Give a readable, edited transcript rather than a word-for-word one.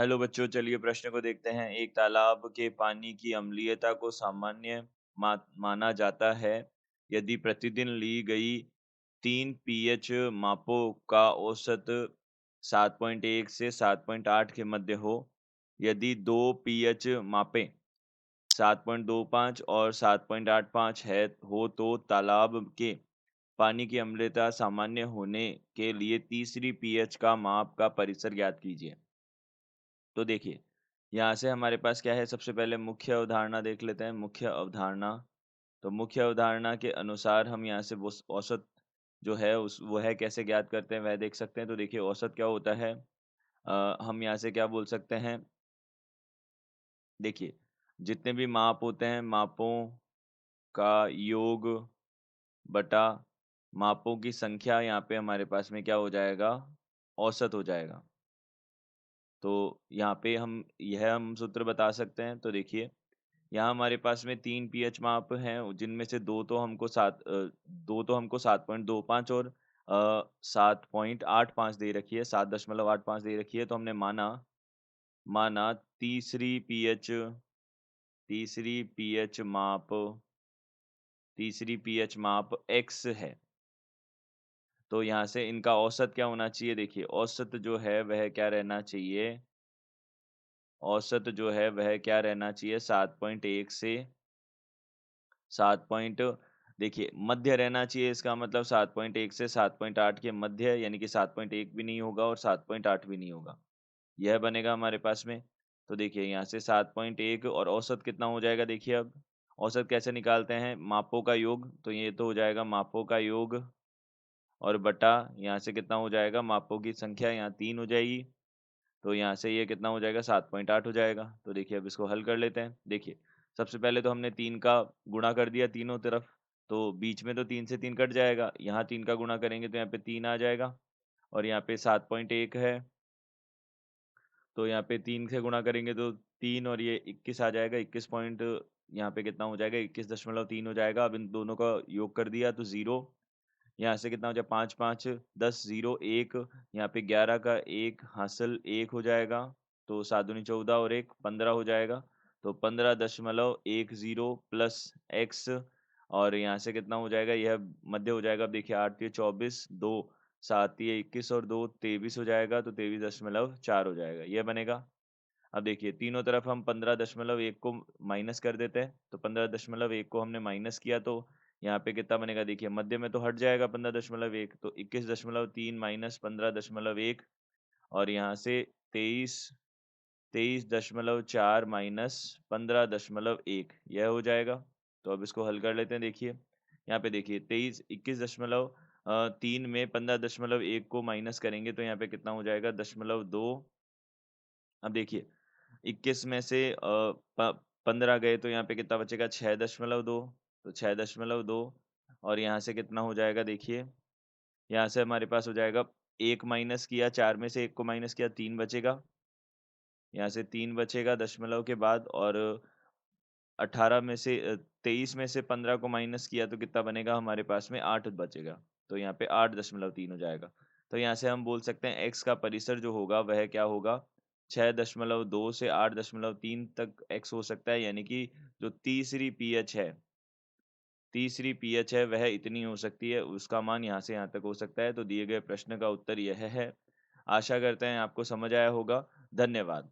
Hello बच्चों, चलिए प्रश्न को देखते हैं। एक तालाब के पानी की अम्लीयता को सामान्य माना जाता है यदि प्रतिदिन ली गई 3 पीएच मापों का औसत 7.1 से 7.8 के मध्य हो। यदि 2 पीएच मापें 7.25 और 7.85 है हो तो तालाब के पानी की अम्लता सामान्य होने के लिए तीसरी पीएच का माप का परिसर ज्ञात कीजिए। तो देखिए, यहाँ से हमारे पास क्या है, सबसे पहले मुख्य अवधारणा देख लेते हैं। मुख्य अवधारणा, तो मुख्य अवधारणा के अनुसार हम यहाँ से औसत जो है उस वो है कैसे ज्ञात करते हैं वह देख सकते हैं। तो देखिए औसत क्या होता है, हम यहाँ से क्या बोल सकते हैं। देखिए, जितने भी माप होते हैं, मापों का योग बटा मापों की संख्या, यहाँ पे हमारे पास में क्या हो जाएगा, औसत हो जाएगा। तो यहाँ पे हम सूत्र बता सकते हैं। तो देखिए, यहाँ हमारे पास में 3 पीएच माप हैं, जिनमें से 2 तो हमको 7.25 और 7.85 दे रखी है, 7.85 दे रखी है। तो हमने माना माना तीसरी पीएच माप तीसरी पीएच माप x है। तो यहाँ से इनका औसत क्या होना चाहिए, देखिए औसत जो है वह क्या रहना चाहिए, औसत जो है वह क्या रहना चाहिए, 7.1 से 7 पॉइंट, देखिए मध्य रहना चाहिए। इसका मतलब 7.1 से 7.8 के मध्य, यानी कि 7.1 भी नहीं होगा और 7.8 भी नहीं होगा। यह बनेगा हमारे पास में। तो देखिए यहाँ से 7.1 और औसत कितना हो जाएगा, देखिए अब औसत कैसे निकालते हैं, मापों का योग। तो ये तो हो जाएगा मापों का योग और बटा यहाँ से कितना हो जाएगा, मापों की संख्या यहाँ 3 हो जाएगी। तो यहाँ से ये कितना हो जाएगा, 7.8 हो जाएगा। तो देखिए अब इसको हल कर लेते हैं। देखिए, सबसे पहले तो हमने 3 का गुणा कर दिया तीनों तरफ, तो बीच में तो 3 से 3 कट जाएगा। यहाँ 3 का गुणा करेंगे तो यहाँ पे 3 आ जाएगा और यहाँ पे 7.1 है, तो यहाँ पे 3 से गुणा करेंगे तो 3 और ये 21 आ जाएगा। 21 पॉइंट यहाँ पे कितना हो जाएगा, 21.3 हो जाएगा। अब इन दोनों का योग कर दिया तो 0, यहाँ से कितना हो जाए, 5 5 10 0 1, यहाँ पे 11 का 1 हासिल 1 हो जाएगा। तो 7 दूनी 14 और 1 15 हो जाएगा। तो 15.10 प्लस एक्स, और यहाँ से कितना हो जाएगा, यह मध्य हो जाएगा। अब देखिए 8 ये 24, 2 7 ये 21 और 2 23 हो जाएगा। तो 23.4 हो जाएगा, यह बनेगा। अब देखिए तीनों तरफ हम 15.1 को माइनस कर देते हैं। तो 15.1 को हमने माइनस किया तो यहाँ पे कितना बनेगा, देखिए मध्य में तो हट जाएगा 15.1, तो 21.3 माइनस 15.1, और यहाँ से 23.4 माइनस 15.1, यह हो जाएगा। तो अब इसको हल कर लेते हैं। देखिए यहाँ पे देखिए 21 में 15.1 को माइनस करेंगे तो यहाँ पे कितना हो जाएगा, 0.2। अब देखिए 21 में से 15 गए तो यहाँ पे कितना बचेगा, 6.2। तो 6.2, और यहाँ से कितना हो जाएगा, देखिए यहाँ से हमारे पास हो जाएगा, 1 माइनस किया, 4 में से 1 को माइनस किया, 3 बचेगा। यहाँ से 3 बचेगा दशमलव के बाद, और 18 में से 23 में से 15 को माइनस किया तो कितना बनेगा, हमारे पास में 8 बचेगा। तो यहाँ पे 8.3 हो जाएगा। तो यहाँ से हम बोल सकते हैं x का परिसर जो होगा वह क्या होगा, 6.2 से 8.3 तक x हो सकता है। यानी कि जो तीसरी पीएच है वह इतनी हो सकती है, उसका मान यहाँ से यहाँ तक हो सकता है। तो दिए गए प्रश्न का उत्तर यह है। आशा करते हैं आपको समझ आया होगा। धन्यवाद।